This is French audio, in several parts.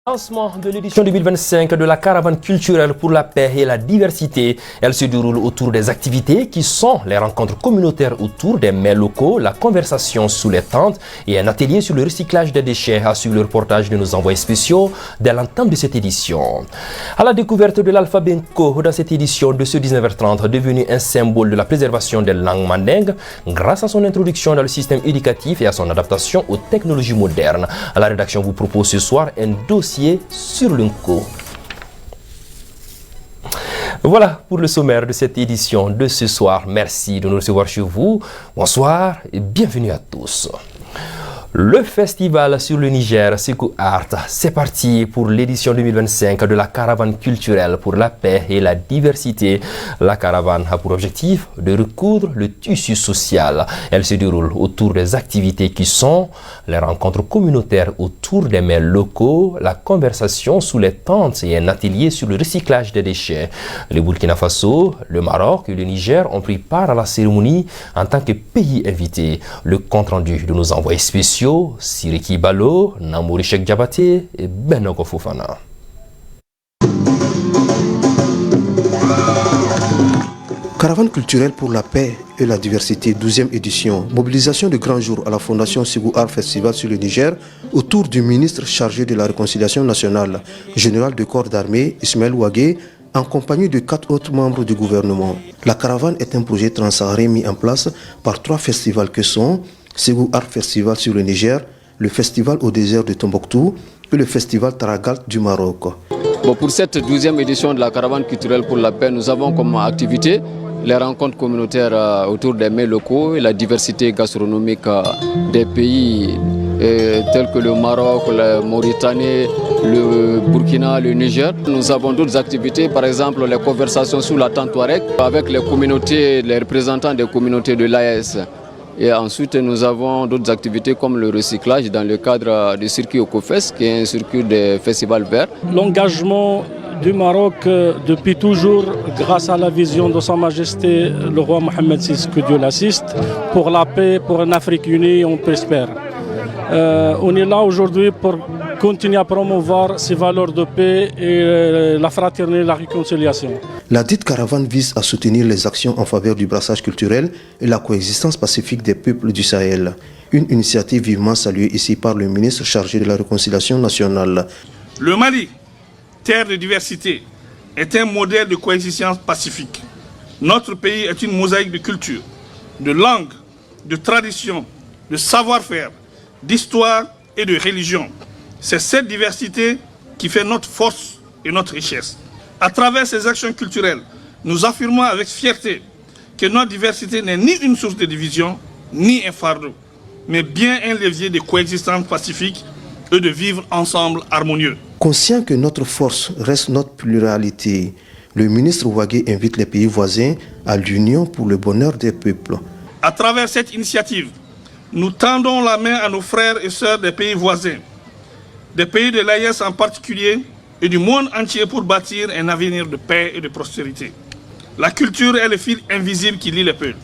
Lancement de l'édition 2025 de la caravane culturelle pour la paix et la diversité. Elle se déroule autour des activités qui sont les rencontres communautaires autour des mets locaux, la conversation sous les tentes et un atelier sur le recyclage des déchets, assure le reportage de nos envoyés spéciaux dès l'entame de cette édition. À la découverte de l'alphabet Nko dans cette édition de ce 19h30, devenu un symbole de la préservation des langues mandingues grâce à son introduction dans le système éducatif et à son adaptation aux technologies modernes. À la rédaction vous propose ce soir un dossier sur l'Nko. Voilà pour le sommaire de cette édition de ce soir. Merci de nous recevoir chez vous. Bonsoir et bienvenue à tous. Le festival sur le Niger, Sekou Art, c'est parti pour l'édition 2025 de la caravane culturelle pour la paix et la diversité. La caravane a pour objectif de recoudre le tissu social. Elle se déroule autour des activités qui sont les rencontres communautaires autour des mets locaux, la conversation sous les tentes et un atelier sur le recyclage des déchets. Le Burkina Faso, le Maroc et le Niger ont pris part à la cérémonie en tant que pays invité. Le compte-rendu de nos envoyés spéciaux Siriki Balo, Namouri Cheikh Diabaté et Benoko Fofana. Caravane culturelle pour la paix et la diversité, 12e édition. Mobilisation de grand jour à la Fondation Sekou Art Festival sur le Niger autour du ministre chargé de la réconciliation nationale, général de corps d'armée Ismaël Ouagué, en compagnie de 4 autres membres du gouvernement. La caravane est un projet transsaharien mis en place par 3 festivals que sont Sekou Art Festival sur le Niger, le Festival au désert de Tombouctou et le Festival Taragalt du Maroc. Pour cette 12e édition de la caravane culturelle pour la paix, nous avons comme activité les rencontres communautaires autour des mets locaux et la diversité gastronomique des pays tels que le Maroc, la Mauritanie, le Burkina, le Niger. Nous avons d'autres activités, par exemple les conversations sous la tente Touareg avec les communautés, les représentants des communautés de l'AES. Et ensuite, nous avons d'autres activités comme le recyclage dans le cadre du circuit Okofest, qui est un circuit des festivals verts. L'engagement du Maroc depuis toujours, grâce à la vision de Sa Majesté le roi Mohamed VI, que Dieu l'assiste, pour la paix, pour une Afrique unie, on prospère. On est là aujourd'hui pour continuer à promouvoir ces valeurs de paix et la fraternité et la réconciliation. La dite caravane vise à soutenir les actions en faveur du brassage culturel et la coexistence pacifique des peuples du Sahel. Une initiative vivement saluée ici par le ministre chargé de la réconciliation nationale. Le Mali, terre de diversité, est un modèle de coexistence pacifique. Notre pays est une mosaïque de culture, de langues, de traditions, de savoir-faire, d'histoire et de religion. C'est cette diversité qui fait notre force et notre richesse. À travers ces actions culturelles, nous affirmons avec fierté que notre diversité n'est ni une source de division, ni un fardeau, mais bien un levier de coexistence pacifique et de vivre ensemble harmonieux. Conscient que notre force reste notre pluralité, le ministre Ouagué invite les pays voisins à l'union pour le bonheur des peuples. À travers cette initiative, nous tendons la main à nos frères et sœurs des pays voisins, des pays de l'AES en particulier, et du monde entier pour bâtir un avenir de paix et de prospérité. La culture est le fil invisible qui lie les peuples,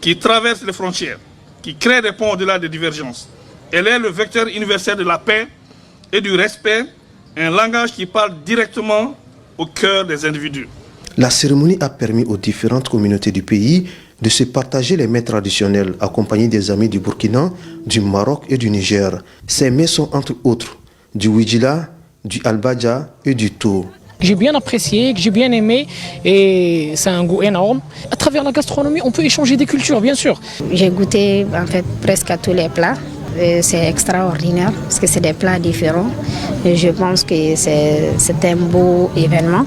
qui traverse les frontières, qui crée des ponts au-delà des divergences. Elle est le vecteur universel de la paix et du respect, un langage qui parle directement au cœur des individus. La cérémonie a permis aux différentes communautés du pays de se partager les mets traditionnels, accompagnés des amis du Burkina, du Maroc et du Niger. Ces mets sont entre autres du Wijila, du Albaja et du Tour. J'ai bien apprécié, que j'ai bien aimé et c'est un goût énorme. À travers la gastronomie, on peut échanger des cultures, bien sûr. J'ai goûté en fait presque à tous les plats. C'est extraordinaire parce que c'est des plats différents. Et je pense que c'est un beau événement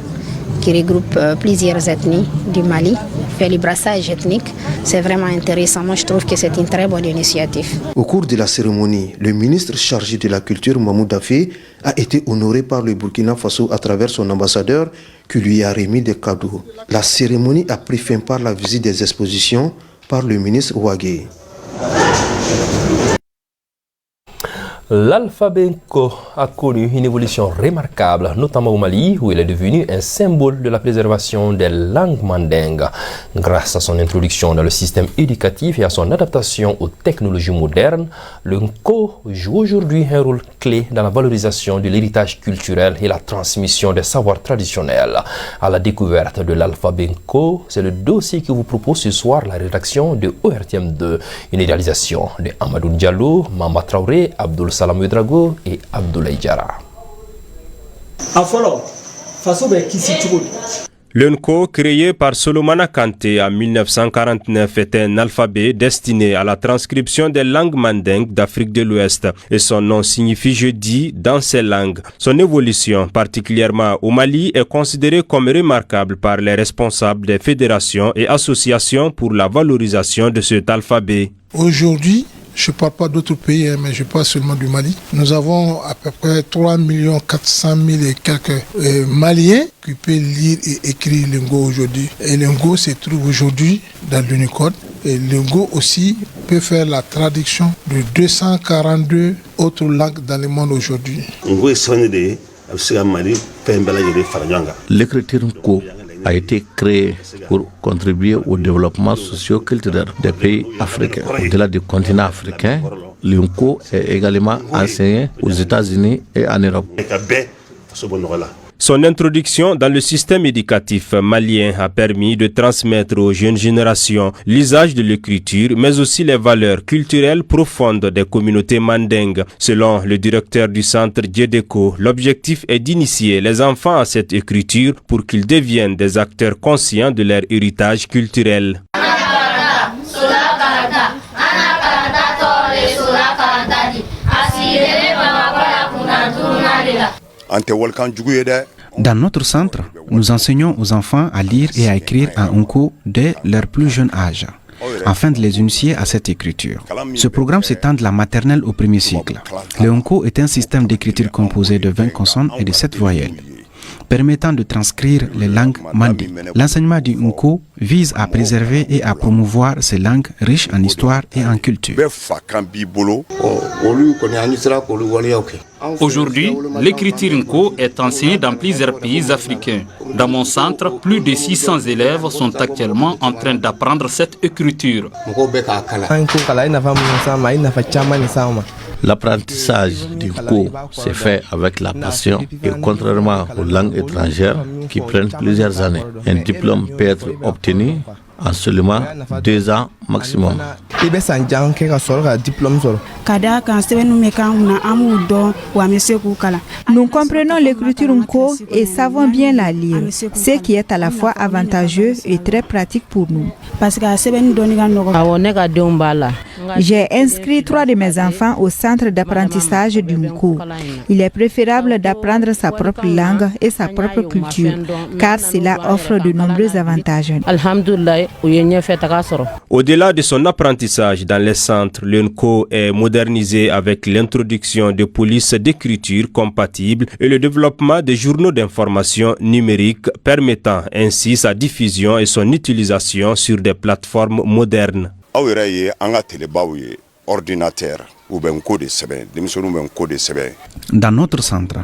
qui regroupe plusieurs ethnies du Mali, fait le brassage ethnique. C'est vraiment intéressant. Moi, je trouve que c'est une très bonne initiative. Au cours de la cérémonie, le ministre chargé de la culture, Mahmoud Dafé, a été honoré par le Burkina Faso à travers son ambassadeur qui lui a remis des cadeaux. La cérémonie a pris fin par la visite des expositions par le ministre Ouagué. L'alphabet Nko a connu une évolution remarquable, notamment au Mali, où il est devenu un symbole de la préservation des langues mandingues. Grâce à son introduction dans le système éducatif et à son adaptation aux technologies modernes, le Nko joue aujourd'hui un rôle clé dans la valorisation de l'héritage culturel et la transmission des savoirs traditionnels. À la découverte de l'alphabet Nko, c'est le dossier que vous propose ce soir la rédaction de ORTM2, une réalisation de Amadou Diallo, Mama Traoré, Abdul Salam Ouedraogo et Abdoulaye Diarra. Le Nko, créé par Solomana Kanté en 1949, est un alphabet destiné à la transcription des langues mandingues d'Afrique de l'Ouest et son nom signifie jeudi dans ces langues. Son évolution, particulièrement au Mali, est considérée comme remarquable par les responsables des fédérations et associations pour la valorisation de cet alphabet. Aujourd'hui, je ne parle pas d'autres pays, mais je parle seulement du Mali. Nous avons à peu près 3 400 000 et quelques Maliens qui peuvent lire et écrire le Ngo aujourd'hui. Et le Ngo se trouve aujourd'hui dans l'Unicode. Et le Ngo aussi peut faire la traduction de 242 autres langues dans le monde aujourd'hui. L'écriture Ngo a été créé pour contribuer au développement socio-culturel des pays africains. Au-delà du continent africain, le Nko est également enseigné aux États-Unis et en Europe. Son introduction dans le système éducatif malien a permis de transmettre aux jeunes générations l'usage de l'écriture, mais aussi les valeurs culturelles profondes des communautés mandingues. Selon le directeur du centre Djedeko, l'objectif est d'initier les enfants à cette écriture pour qu'ils deviennent des acteurs conscients de leur héritage culturel. Dans notre centre, nous enseignons aux enfants à lire et à écrire en Nko dès leur plus jeune âge, afin de les initier à cette écriture. Ce programme s'étend de la maternelle au premier cycle. Le Nko est un système d'écriture composé de 20 consonnes et de 7 voyelles, permettant de transcrire les langues mandi. L'enseignement du Nko vise à préserver et à promouvoir ces langues riches en histoire et en culture. Aujourd'hui, l'écriture Nko est enseignée dans plusieurs pays africains. Dans mon centre, plus de 600 élèves sont actuellement en train d'apprendre cette écriture. L'apprentissage du Nko s'est fait avec la passion et contrairement aux langues étrangères qui prennent plusieurs années, un diplôme peut être obtenu en seulement 2 ans maximum. Nous comprenons l'écriture Nko et savons bien la lire, ce qui est à la fois avantageux et très pratique pour nous. J'ai inscrit 3 de mes enfants au centre d'apprentissage du Nko. Il est préférable d'apprendre sa propre langue et sa propre culture, car cela offre de nombreux avantages. Au-delà de son apprentissage dans les centres, le Nko est modernisé avec l'introduction de polices d'écriture compatibles et le développement des journaux d'information numériques permettant ainsi sa diffusion et son utilisation sur des plateformes modernes. Dans notre centre,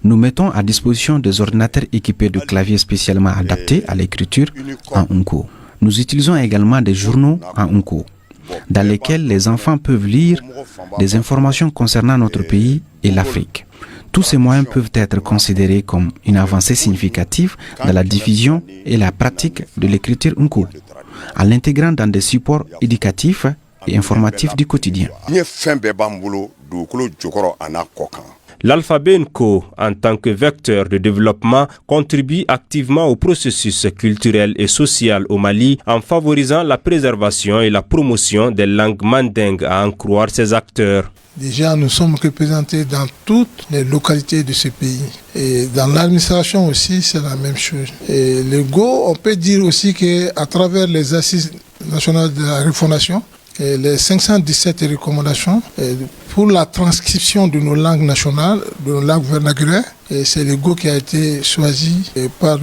nous mettons à disposition des ordinateurs équipés de claviers spécialement adaptés à l'écriture en Nko. Nous utilisons également des journaux en Nko, dans lesquels les enfants peuvent lire des informations concernant notre pays et l'Afrique. Tous ces moyens peuvent être considérés comme une avancée significative dans la diffusion et la pratique de l'écriture Nko, en l'intégrant dans des supports éducatifs et informatifs du quotidien. L'alphabet Nko, en tant que vecteur de développement, contribue activement au processus culturel et social au Mali en favorisant la préservation et la promotion des langues mandingues, à en croire ses acteurs. Déjà, nous sommes représentés dans toutes les localités de ce pays. Et dans l'administration aussi, c'est la même chose. Et le Go, on peut dire aussi qu'à travers les assises nationales de la refondation, et les 517 recommandations pour la transcription de nos langues nationales, de nos langues vernaculaires, c'est le Go qui a été choisi par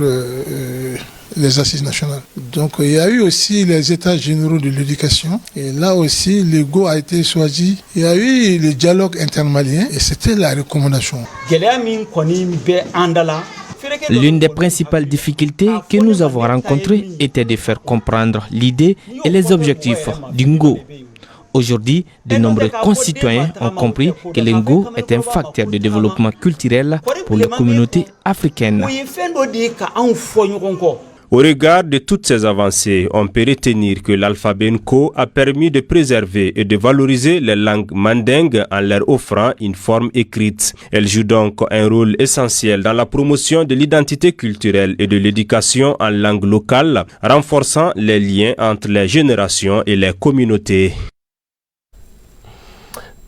les assises nationales. Donc il y a eu aussi les états généraux de l'éducation et là aussi le GO a été choisi. Il y a eu le dialogue intermalien et c'était la recommandation. L'une des principales difficultés que nous avons rencontrées était de faire comprendre l'idée et les objectifs du Ngo. Aujourd'hui, de nombreux concitoyens ont compris que le Ngo est un facteur de développement culturel pour les communautés africaines. Au regard de toutes ces avancées, on peut retenir que l'alphabet Nko a permis de préserver et de valoriser les langues mandingues en leur offrant une forme écrite. Elle joue donc un rôle essentiel dans la promotion de l'identité culturelle et de l'éducation en langue locale, renforçant les liens entre les générations et les communautés.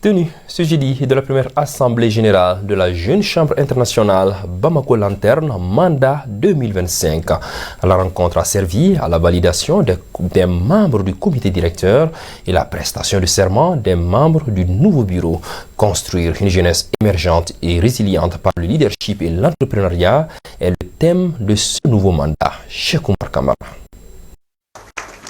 Tenu ce jeudi de la première assemblée générale de la Jeune Chambre internationale Bamako Lanterne, mandat 2025. La rencontre a servi à la validation des membres du comité directeur et la prestation de serment des membres du nouveau bureau. Construire une jeunesse émergente et résiliente par le leadership et l'entrepreneuriat est le thème de ce nouveau mandat. Cheikh Oumar Kamara.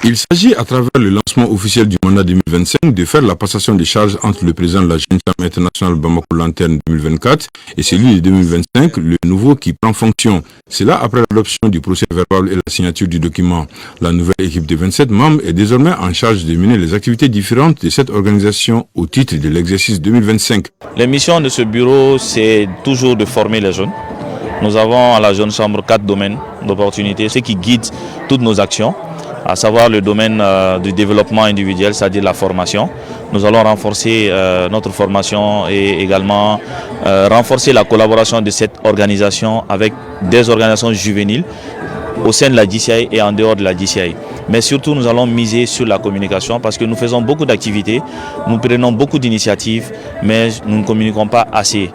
Il s'agit, à travers le lancement officiel du mandat 2025, de faire la passation des charges entre le président de la Jeune Chambre internationale Bamako Lanterne 2024 et celui de 2025, le nouveau qui prend fonction. C'est là après l'adoption du procès verbal et la signature du document. La nouvelle équipe de 27 membres est désormais en charge de mener les activités différentes de cette organisation au titre de l'exercice 2025. La mission de ce bureau, c'est toujours de former les jeunes. Nous avons à la Jeune Chambre 4 domaines d'opportunités, ce qui guide toutes nos actions, à savoir le domaine du développement individuel, c'est-à-dire la formation. Nous allons renforcer notre formation et également renforcer la collaboration de cette organisation avec des organisations juvéniles au sein de la DCI et en dehors de la DCI. Mais surtout, nous allons miser sur la communication parce que nous faisons beaucoup d'activités, nous prenons beaucoup d'initiatives, mais nous ne communiquons pas assez,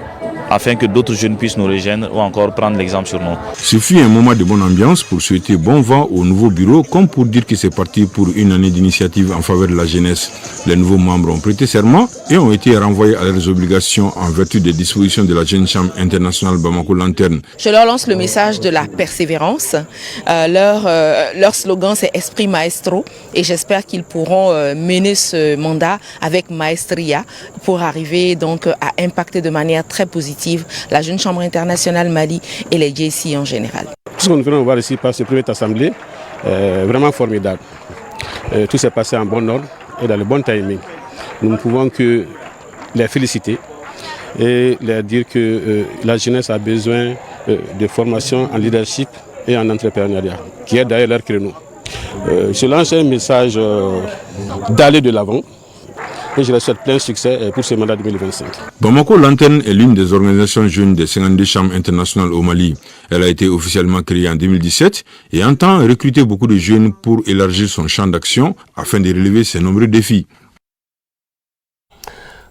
afin que d'autres jeunes puissent nous rejoindre ou encore prendre l'exemple sur nous. Ce fut un moment de bonne ambiance pour souhaiter bon vent au nouveau bureau, comme pour dire que c'est parti pour une année d'initiative en faveur de la jeunesse. Les nouveaux membres ont prêté serment et ont été renvoyés à leurs obligations en vertu des dispositions de la Jeune Chambre internationale Bamako Lanterne. Je leur lance le message de la persévérance. Leur slogan, c'est Esprit Maestro, et j'espère qu'ils pourront mener ce mandat avec maestria pour arriver donc à impacter de manière très positive la Jeune Chambre internationale Mali et les JC en général. Tout ce que nous venons voir ici par cette première assemblée est vraiment formidable. Tout s'est passé en bon ordre et dans le bon timing. Nous ne pouvons que les féliciter et leur dire que la jeunesse a besoin de formation en leadership et en entrepreneuriat, qui est d'ailleurs leur créneau. Je lance un message d'aller de l'avant. Et je leur souhaite plein succès pour ce mandat 2025. Bamako Lanterne est l'une des organisations jeunes des 52 chambres internationales au Mali. Elle a été officiellement créée en 2017 et entend recruter beaucoup de jeunes pour élargir son champ d'action afin de relever ses nombreux défis.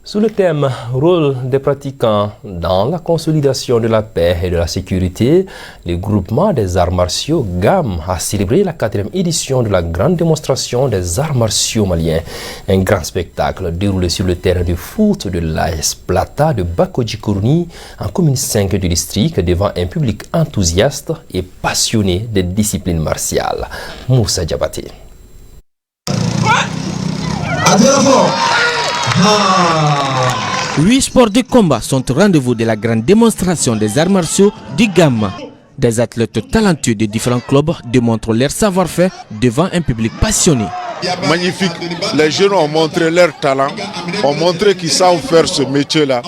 Sous le thème « Rôle des pratiquants dans la consolidation de la paix et de la sécurité », le groupement des arts martiaux GAM a célébré la 4e édition de la grande démonstration des arts martiaux maliens. Un grand spectacle déroulé sur le terrain de foot de l'AS Plata de Bakodjikourni en commune 5 du district devant un public enthousiaste et passionné des disciplines martiales. Moussa Diabaté. 8 sports de combat sont au rendez-vous de la grande démonstration des arts martiaux du GAM. Des athlètes talentueux de différents clubs démontrent leur savoir-faire devant un public passionné. Magnifique, les jeunes ont montré leur talent, ont montré qu'ils savent faire ce métier-là.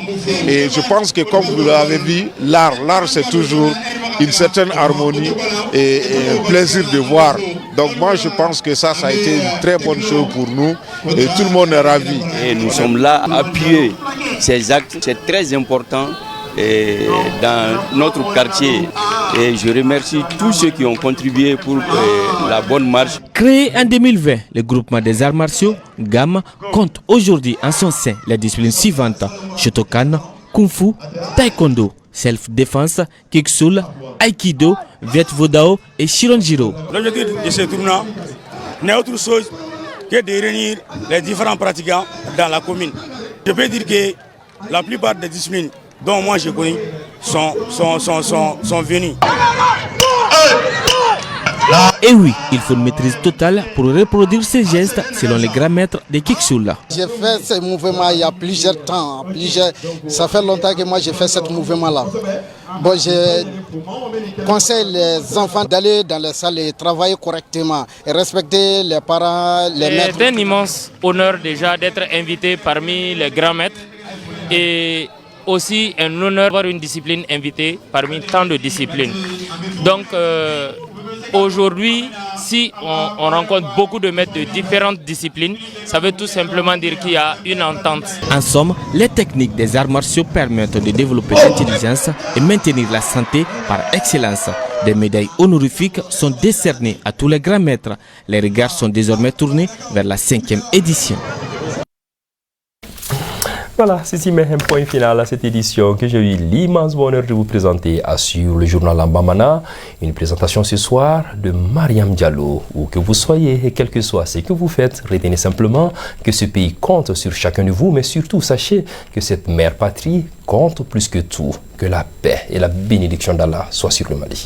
Et je pense que comme vous l'avez dit, l'art c'est toujours une certaine harmonie et un plaisir de voir. Donc moi je pense que ça a été une très bonne chose pour nous et tout le monde est ravi. Et nous sommes là à appuyer ces actes, c'est très important dans notre quartier. Et je remercie tous ceux qui ont contribué pour la bonne marche. Créé en 2020, le groupement des arts martiaux GAM compte aujourd'hui en son sein les disciplines suivantes: Shotokan, Kung Fu, Taekwondo, Self-Défense, Kiksul, Aikido, Viet Vo Dao et Shironjiro. L'objectif de ce tournoi n'est autre chose que de réunir les différents pratiquants dans la commune. Je peux dire que la plupart des disciplines dont moi je connais sont venus. Et oui, il faut une maîtrise totale pour reproduire ces gestes selon les grands maîtres de Kiksoula. J'ai fait ce mouvement il y a plusieurs temps. Ça fait longtemps que moi j'ai fait ce mouvement-là. Bon, je conseille les enfants d'aller dans les salles et travailler correctement et respecter les parents, les maîtres. C'est un immense honneur déjà d'être invité parmi les grands maîtres et aussi un honneur d'avoir une discipline invitée parmi tant de disciplines. Donc aujourd'hui, si on rencontre beaucoup de maîtres de différentes disciplines, ça veut tout simplement dire qu'il y a une entente. En somme, les techniques des arts martiaux permettent de développer l'intelligence et maintenir la santé par excellence. Des médailles honorifiques sont décernées à tous les grands maîtres. Les regards sont désormais tournés vers la 5e édition. Voilà, ceci met un point final à cette édition que j'ai eu l'immense bonheur de vous présenter sur le journal Ambamana. Une présentation ce soir de Mariam Diallo. Où que vous soyez et quel que soit ce que vous faites, retenez simplement que ce pays compte sur chacun de vous, mais surtout sachez que cette mère patrie compte plus que tout. Que la paix et la bénédiction d'Allah soient sur le Mali.